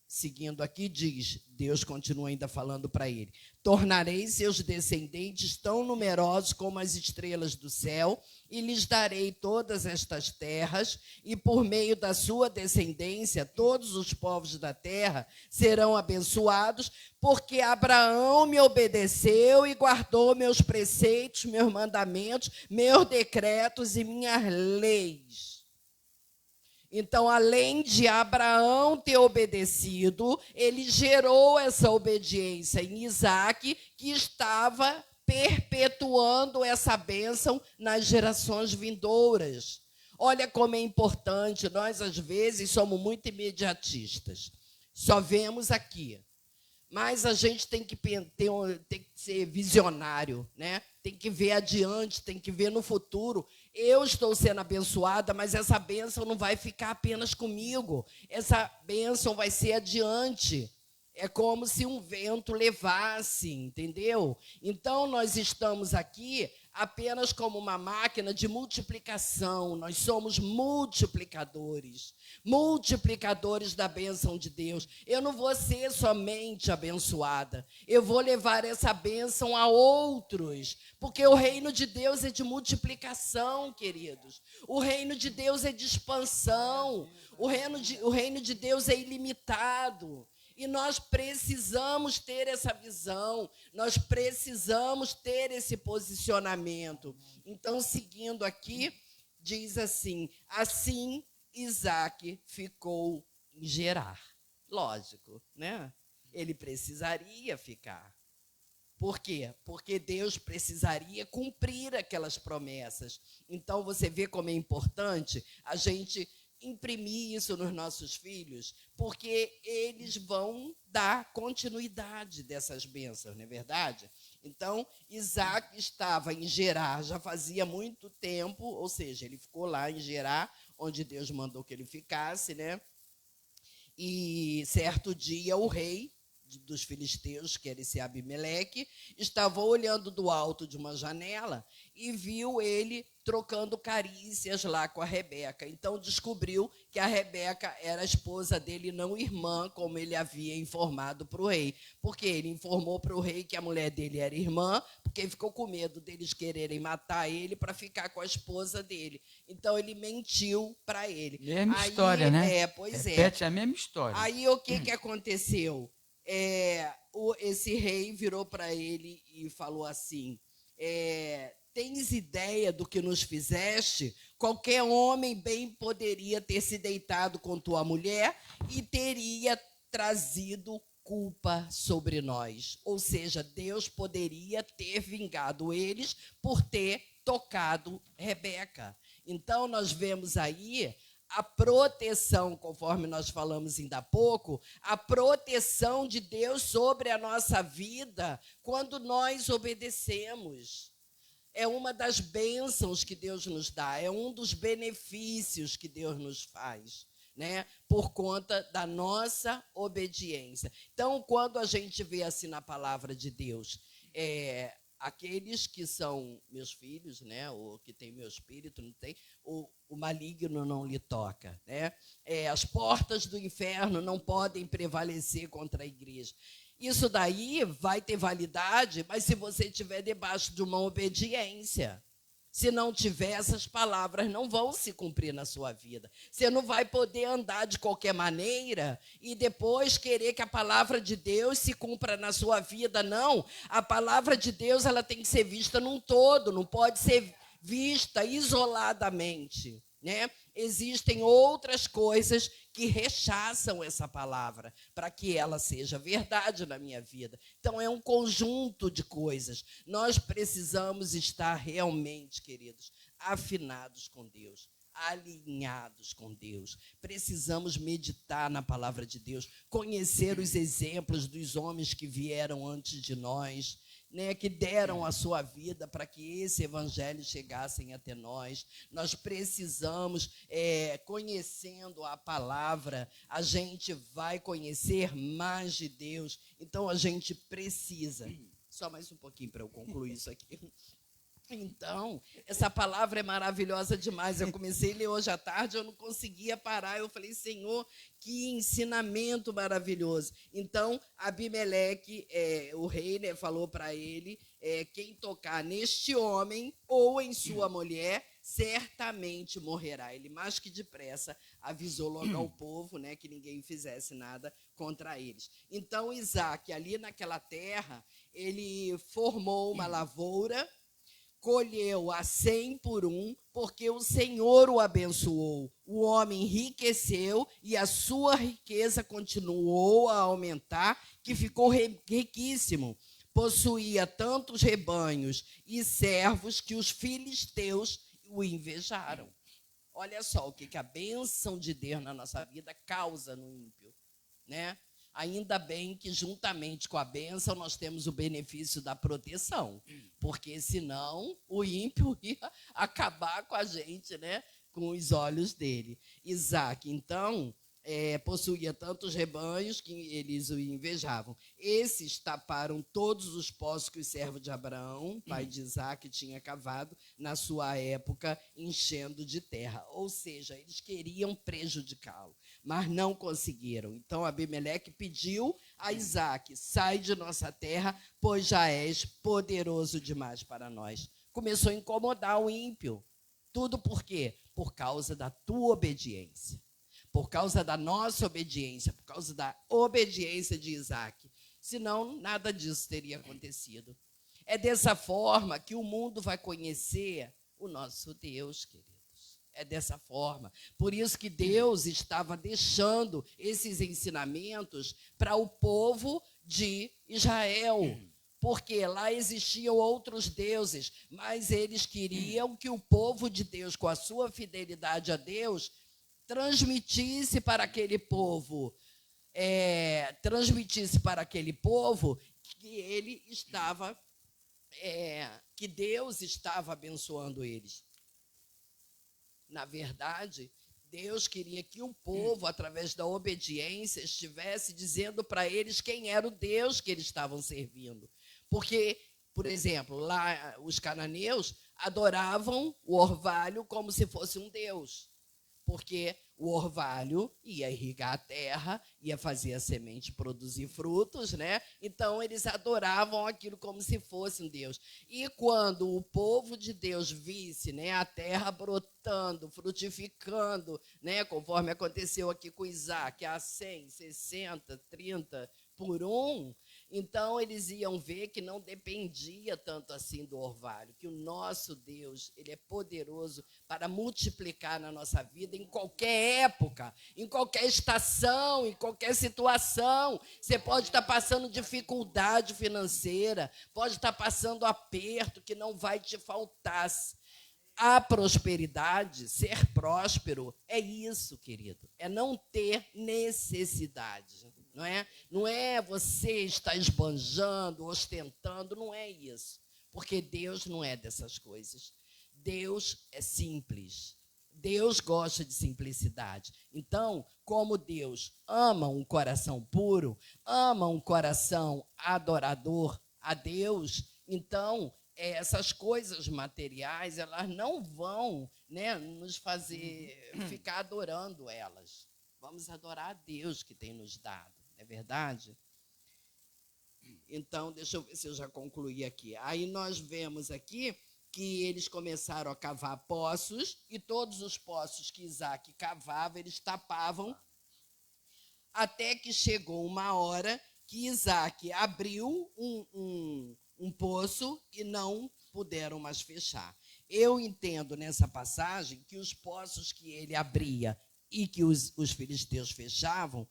Seguindo aqui, diz, Deus continua ainda falando para ele: tornarei seus descendentes tão numerosos como as estrelas do céu, e lhes darei todas estas terras, e por meio da sua descendência, todos os povos da terra serão abençoados, porque Abraão me obedeceu e guardou meus preceitos, meus mandamentos, meus decretos e minhas leis. Então, além de Abraão ter obedecido, ele gerou essa obediência em Isaac, que estava perpetuando essa bênção nas gerações vindouras. Olha como é importante, nós às vezes somos muito imediatistas, só vemos aqui. Mas a gente tem que ser visionário, né? Tem que ver adiante, tem que ver no futuro. Eu estou sendo abençoada, mas essa bênção não vai ficar apenas comigo. Essa bênção vai ser adiante. É como se um vento levasse, entendeu? Então, nós estamos aqui apenas como uma máquina de multiplicação. Nós somos multiplicadores, multiplicadores da bênção de Deus. Eu não vou ser somente abençoada, eu vou levar essa bênção a outros, porque o reino de Deus é de multiplicação, queridos. O reino de Deus é de expansão, o reino de Deus é ilimitado. E nós precisamos ter essa visão, nós precisamos ter esse posicionamento. Então, seguindo aqui, diz assim: assim Isaac ficou em Gerar. Lógico, né? Ele precisaria ficar. Por quê? Porque Deus precisaria cumprir aquelas promessas. Então, você vê como é importante a gente imprimir isso nos nossos filhos, porque eles vão dar continuidade dessas bênçãos, não é verdade? Então, Isaac estava em Gerar já fazia muito tempo, ou seja, ele ficou lá em Gerar, onde Deus mandou que ele ficasse, né? E certo dia o rei dos filisteus, que era esse Abimeleque, estava olhando do alto de uma janela e viu ele trocando carícias lá com a Rebeca. Então descobriu que a Rebeca era a esposa dele, não irmã, como ele havia informado para o rei. Porque ele informou para o rei que a mulher dele era irmã, porque ficou com medo deles quererem matar ele para ficar com a esposa dele. Então ele mentiu para ele. Mesma história, né? Pois Repete a mesma história. Aí o que aconteceu? Esse rei virou para ele e falou assim: tens ideia do que nos fizeste? Qualquer homem bem poderia ter se deitado com tua mulher e teria trazido culpa sobre nós. Ou seja, Deus poderia ter vingado eles por ter tocado Rebeca. Então, nós vemos aí a proteção, conforme nós falamos ainda há pouco, a proteção de Deus sobre a nossa vida quando nós obedecemos. é uma das bênçãos que Deus nos dá, é um dos benefícios que Deus nos faz, né? Por conta da nossa obediência. Então, quando a gente vê assim na palavra de Deus, aqueles que são meus filhos, né, ou que tem meu espírito, não tem, o maligno não lhe toca, né? As portas do inferno não podem prevalecer contra a igreja. Isso daí vai ter validade, mas se você estiver debaixo de uma obediência. Se não tiver, essas palavras não vão se cumprir na sua vida. Você não vai poder andar de qualquer maneira e depois querer que a palavra de Deus se cumpra na sua vida. Não, a palavra de Deus ela tem que ser vista num todo, não pode ser vista isoladamente, né? Existem outras coisas que rechaçam essa palavra para que ela seja verdade na minha vida. Então, é um conjunto de coisas. Nós precisamos estar realmente, queridos, afinados com Deus, alinhados com Deus. Precisamos meditar na palavra de Deus, conhecer os exemplos dos homens que vieram antes de nós, né, que deram a sua vida para que esse evangelho chegasse até nós. Nós precisamos, conhecendo a palavra, a gente vai conhecer mais de Deus. Então, a gente precisa. Só mais um pouquinho para eu concluir isso aqui. Então, essa palavra é maravilhosa demais. Eu comecei a ler hoje à tarde, eu não conseguia parar. Eu falei, Senhor, que ensinamento maravilhoso. Então, Abimeleque, o rei, né, falou para ele, quem tocar neste homem ou em sua mulher, certamente morrerá. Ele, mais que depressa, avisou logo ao povo, né, que ninguém fizesse nada contra eles. Então, Isaac, ali naquela terra, ele formou uma lavoura, colheu a 100 por 1, porque o Senhor o abençoou. O homem enriqueceu e a sua riqueza continuou a aumentar, que ficou riquíssimo. Possuía tantos rebanhos e servos que os filisteus o invejaram. Olha só o que a bênção de Deus na nossa vida causa no ímpio, né? Ainda bem que, juntamente com a bênção, nós temos o benefício da proteção, porque, senão, o ímpio ia acabar com a gente, né? Com os olhos dele. Isaac, então, possuía tantos rebanhos que eles o invejavam. Esses taparam todos os poços que o servo de Abraão, pai de Isaac, tinha cavado na sua época, enchendo de terra. Ou seja, eles queriam prejudicá-lo, mas não conseguiram. Então, Abimeleque pediu a Isaac, sai de nossa terra, pois já és poderoso demais para nós. Começou a incomodar o ímpio. Tudo por quê? Por causa da tua obediência. Por causa da nossa obediência, por causa da obediência de Isaac. Senão, nada disso teria acontecido. É dessa forma que o mundo vai conhecer o nosso Deus, queridos. É dessa forma. Por isso que Deus estava deixando esses ensinamentos para o povo de Israel. Porque lá existiam outros deuses, mas eles queriam que o povo de Deus, com a sua fidelidade a Deus, transmitisse para aquele povo que ele estava, que Deus estava abençoando eles. Na verdade, Deus queria que o povo, através da obediência, estivesse dizendo para eles quem era o Deus que eles estavam servindo. Porque, por exemplo, lá os cananeus adoravam o orvalho como se fosse um deus. Porque o orvalho ia irrigar a terra, ia fazer a semente produzir frutos, né? Então, eles adoravam aquilo como se fosse um Deus. E quando o povo de Deus visse, né, a terra brotando, frutificando, né, conforme aconteceu aqui com Isaac, a 100, 60, 30 por 1, então eles iam ver que não dependia tanto assim do orvalho, que o nosso Deus, ele é poderoso para multiplicar na nossa vida em qualquer época, em qualquer estação, em qualquer situação. Você pode estar passando dificuldade financeira, pode estar passando aperto que não vai te faltar. A prosperidade, ser próspero, é isso, querido, é não ter necessidade. Não é você estar esbanjando, ostentando, não é isso. porque Deus não é dessas coisas. Deus é simples. Deus gosta de simplicidade. Então, como Deus ama um coração puro, ama um coração adorador a Deus, então essas coisas materiais, elas não vão, né, nos fazer ficar adorando elas. Vamos adorar a Deus que tem nos dado, não é verdade? Então, deixa eu ver se eu já concluí aqui. Aí nós vemos aqui que eles começaram a cavar poços, e todos os poços que Isaac cavava, eles tapavam, até que chegou uma hora que Isaac abriu um poço e não puderam mais fechar. Eu entendo nessa passagem que os poços que ele abria e que os filisteus fechavam,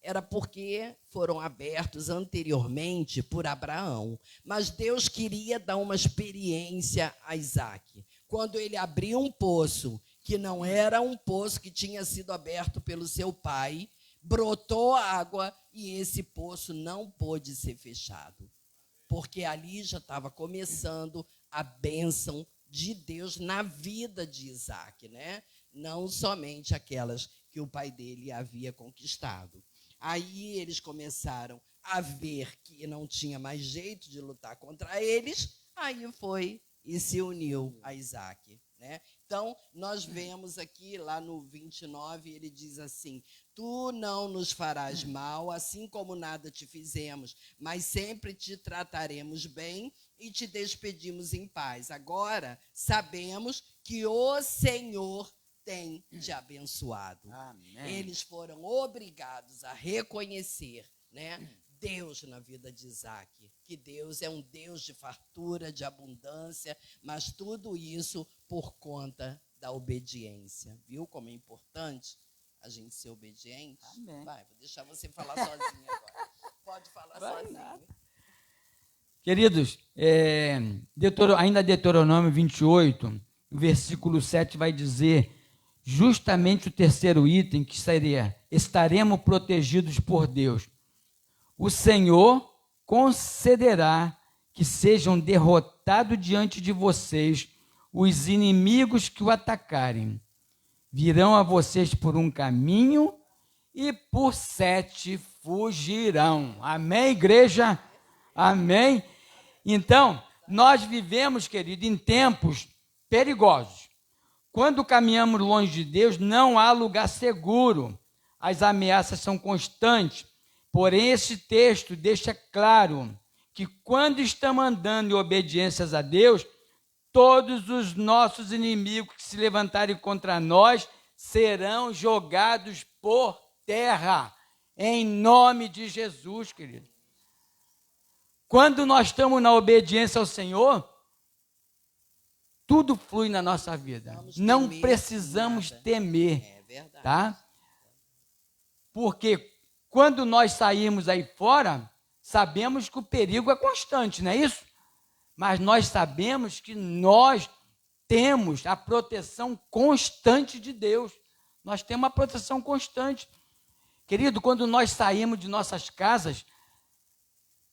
era porque foram abertos anteriormente por Abraão. Mas Deus queria dar uma experiência a Isaac. Quando ele abriu um poço, que não era um poço que tinha sido aberto pelo seu pai, brotou água e esse poço não pôde ser fechado. Porque ali já estava começando a bênção de Deus na vida de Isaac, né? Não somente aquelas que o pai dele havia conquistado. Aí eles começaram a ver que não tinha mais jeito de lutar contra eles, aí foi e se uniu a Isaac, né? Então, nós vemos aqui, lá no 29, ele diz assim: tu não nos farás mal, assim como nada te fizemos, mas sempre te trataremos bem e te despedimos em paz. Agora, sabemos que o Senhor tem te abençoado. Amém. Eles foram obrigados a reconhecer, né, Deus na vida de Isaac, que Deus é um Deus de fartura, de abundância, mas tudo isso por conta da obediência. Viu como é importante a gente ser obediente? Amém. Vai, vou deixar você falar sozinho agora. Pode falar sozinho. Nada. Queridos, ainda Deuteronômio 28, versículo 7 vai dizer justamente o terceiro item, que seria: estaremos protegidos por Deus. O Senhor concederá que sejam derrotados diante de vocês os inimigos que o atacarem. Virão a vocês por um caminho e por 7 fugirão. Amém, igreja? Amém? Então, nós vivemos, querido, em tempos perigosos. Quando caminhamos longe de Deus, não há lugar seguro. As ameaças são constantes. Porém, esse texto deixa claro que quando estamos andando em obediências a Deus, todos os nossos inimigos que se levantarem contra nós serão jogados por terra, em nome de Jesus, querido. Quando nós estamos na obediência ao Senhor, tudo flui na nossa vida. Não precisamos temer, É verdade. tá? Porque quando nós saímos aí fora, sabemos que o perigo é constante, não é isso? Mas nós sabemos que nós temos a proteção constante de Deus. Nós temos uma proteção constante. Querido, quando nós saímos de nossas casas,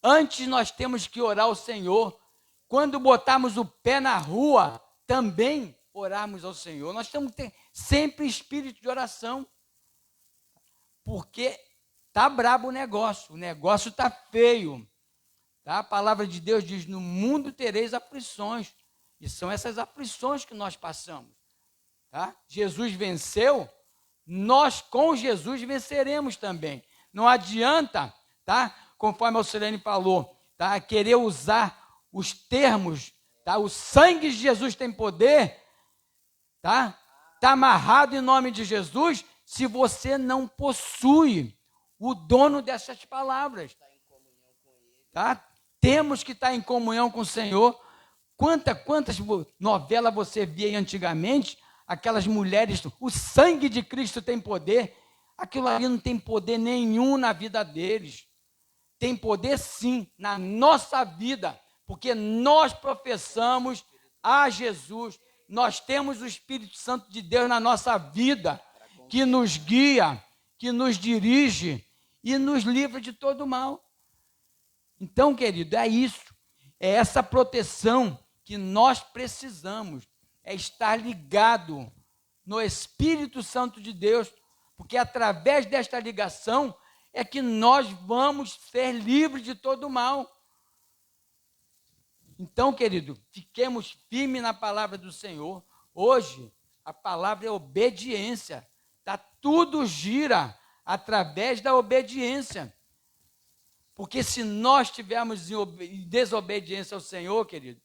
antes nós temos que orar ao Senhor. Quando botarmos o pé na rua, também orarmos ao Senhor. Nós temos que ter sempre espírito de oração. Porque está brabo o negócio está feio. Tá? A palavra de Deus diz: no mundo tereis aflições. E são essas aflições que nós passamos. Tá? Jesus venceu, nós com Jesus venceremos também. Não adianta, tá? Conforme a Alcilene falou, tá? Querer usar os termos, tá? O sangue de Jesus tem poder, tá? Está amarrado em nome de Jesus, se você não possui o dono dessas palavras. Tá? Temos que estar em comunhão com o Senhor. Quantas novelas você via antigamente? Aquelas mulheres, o sangue de Cristo tem poder. Aquilo ali não tem poder nenhum na vida deles. Tem poder sim na nossa vida, porque nós professamos a Jesus. Nós temos o Espírito Santo de Deus na nossa vida, que nos guia, que nos dirige e nos livra de todo mal. Então, querido, é isso. É essa proteção que nós precisamos, é estar ligado no Espírito Santo de Deus, porque através desta ligação é que nós vamos ser livres de todo o mal. Então, querido, fiquemos firmes na palavra do Senhor. Hoje, a palavra é obediência. Tudo gira através da obediência. Porque se nós estivermos em desobediência ao Senhor, querido,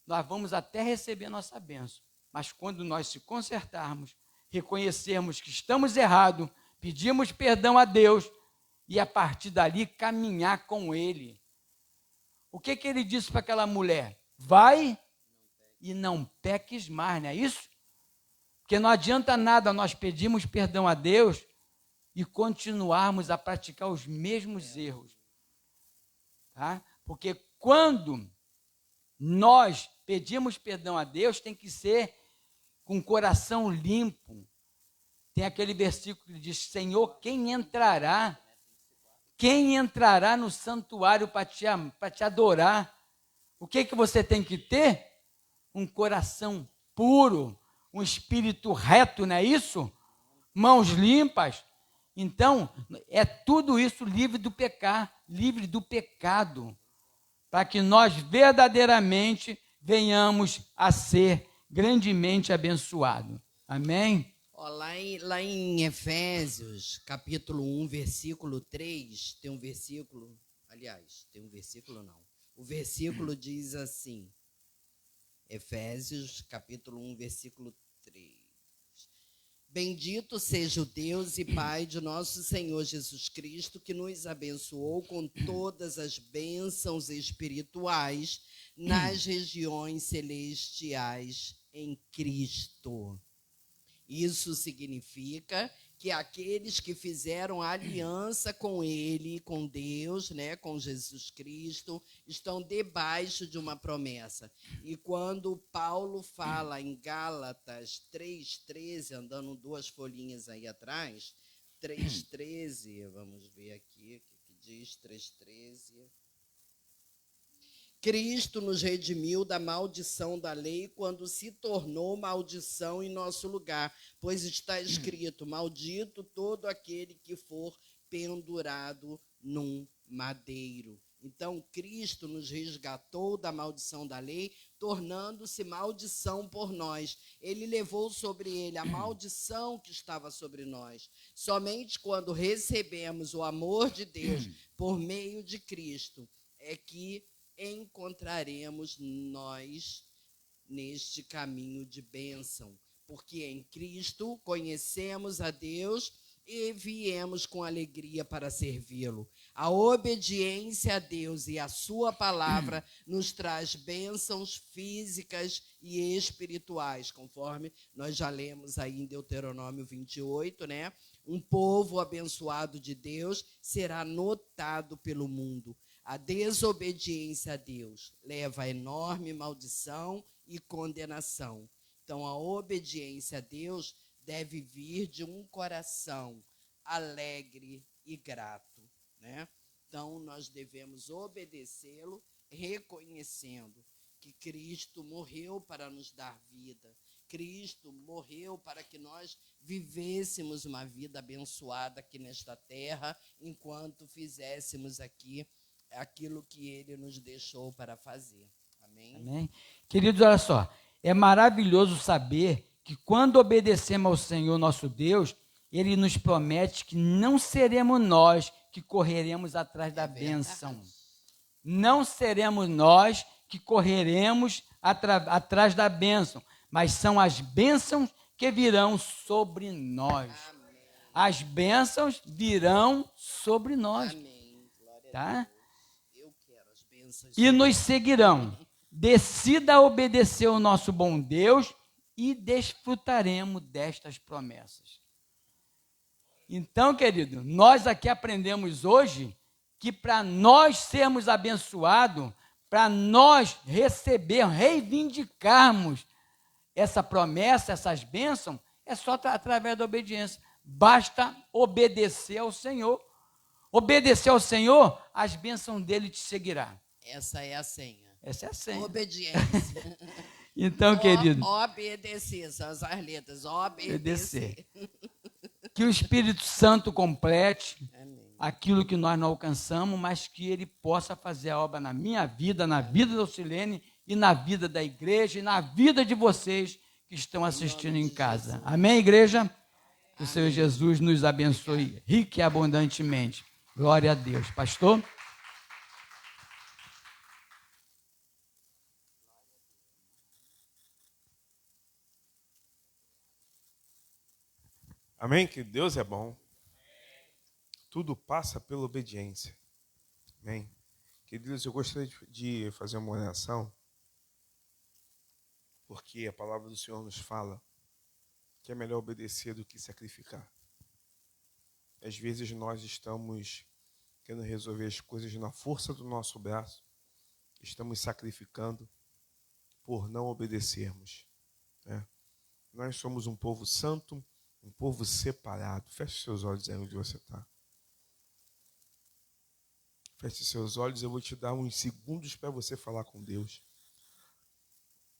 nós vamos até receber nossa bênção. Mas quando nós se consertarmos, reconhecermos que estamos errados, pedimos perdão a Deus e a partir dali caminhar com Ele. O que ele disse para aquela mulher? Vai e não peques mais, não é isso? Porque não adianta nada nós pedirmos perdão a Deus e continuarmos a praticar os mesmos erros. Tá? Porque quando nós pedimos perdão a Deus, tem que ser com o coração limpo. Tem aquele versículo que diz, Senhor, quem entrará no santuário para te adorar? O que você tem que ter? Um coração puro, um espírito reto, não é isso? Mãos limpas. Então, é tudo isso livre do pecado, para que nós verdadeiramente venhamos a ser grandemente abençoados. Amém? Lá em Efésios, capítulo 1, versículo 3, tem um versículo, o versículo diz assim, Efésios, capítulo 1, versículo 3. Bendito seja o Deus e Pai de nosso Senhor Jesus Cristo, que nos abençoou com todas as bênçãos espirituais nas regiões celestiais em Cristo. Isso significa que aqueles que fizeram aliança com Ele, com Deus, né, com Jesus Cristo, estão debaixo de uma promessa. E quando Paulo fala em Gálatas 3,13, andando 2 folhinhas aí atrás, 3,13, vamos ver aqui o que diz 3,13. Cristo nos redimiu da maldição da lei quando se tornou maldição em nosso lugar, pois está escrito, maldito todo aquele que for pendurado num madeiro. Então, Cristo nos resgatou da maldição da lei, tornando-se maldição por nós. Ele levou sobre ele a maldição que estava sobre nós. Somente quando recebemos o amor de Deus por meio de Cristo é que encontraremos nós neste caminho de bênção, porque em Cristo conhecemos a Deus e viemos com alegria para servi-lo. A obediência a Deus e a sua palavra nos traz bênçãos físicas e espirituais, conforme nós já lemos aí em Deuteronômio 28, né? Um povo abençoado de Deus será notado pelo mundo. A desobediência a Deus leva a enorme maldição e condenação. Então, a obediência a Deus deve vir de um coração alegre e grato, né? Então, nós devemos obedecê-lo, reconhecendo que Cristo morreu para nos dar vida. Cristo morreu para que nós vivêssemos uma vida abençoada aqui nesta terra, enquanto fizéssemos aqui aquilo que Ele nos deixou para fazer. Amém? Amém? Queridos, olha só, é maravilhoso saber que quando obedecemos ao Senhor nosso Deus, Ele nos promete que não seremos nós que correremos atrás da bênção. Não seremos nós que correremos atrás da bênção, mas são as bênçãos que virão sobre nós. Amém. As bênçãos virão sobre nós. Amém. Glória Tá? a Deus. Eu quero as bênçãos. E nos seguirão. Decida obedecer ao nosso bom Deus e desfrutaremos destas promessas. Então, querido, nós aqui aprendemos hoje que para nós sermos abençoados, para nós reivindicarmos essa promessa, essas bênçãos, é só através da obediência. Basta obedecer ao Senhor. Obedecer ao Senhor, as bênçãos dele te seguirão. Essa é a senha. Essa é a senha. Obediência. Então, querido, Obedecer, são as lettras. Obedecer. que o Espírito Santo complete Amém. aquilo que nós não alcançamos, mas que ele possa fazer a obra na minha vida, na vida da Silene e na vida da igreja e na vida de vocês que estão assistindo em casa. Amém, igreja? Que o Senhor Jesus nos abençoe rica e abundantemente. Glória a Deus. Pastor? Amém? Que Deus é bom. Tudo passa pela obediência. Amém? Queridos, eu gostaria de fazer uma oração, porque a palavra do Senhor nos fala que é melhor obedecer do que sacrificar. Às vezes nós estamos querendo resolver as coisas na força do nosso braço, estamos sacrificando por não obedecermos, né? Nós somos um povo santo, um povo separado. Feche seus olhos aí onde você está. Feche seus olhos, eu vou te dar uns segundos para você falar com Deus.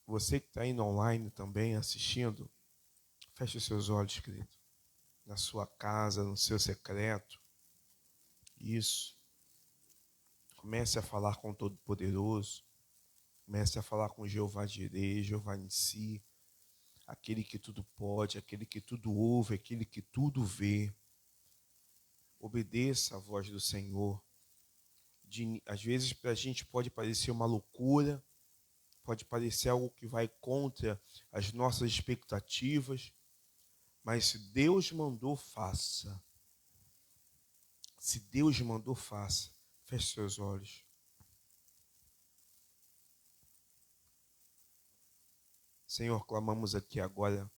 Você que está indo online também, assistindo, feche seus olhos, querido. Na sua casa, no seu secreto. Isso. Comece a falar com o Todo-Poderoso. Comece a falar com Jeová Jireh, Jeová Nissi, aquele que tudo pode, aquele que tudo ouve, aquele que tudo vê. Obedeça a voz do Senhor. Às vezes para a gente pode parecer uma loucura, pode parecer algo que vai contra as nossas expectativas, mas se Deus mandou, faça. Se Deus mandou, faça. Feche seus olhos. Senhor, clamamos aqui agora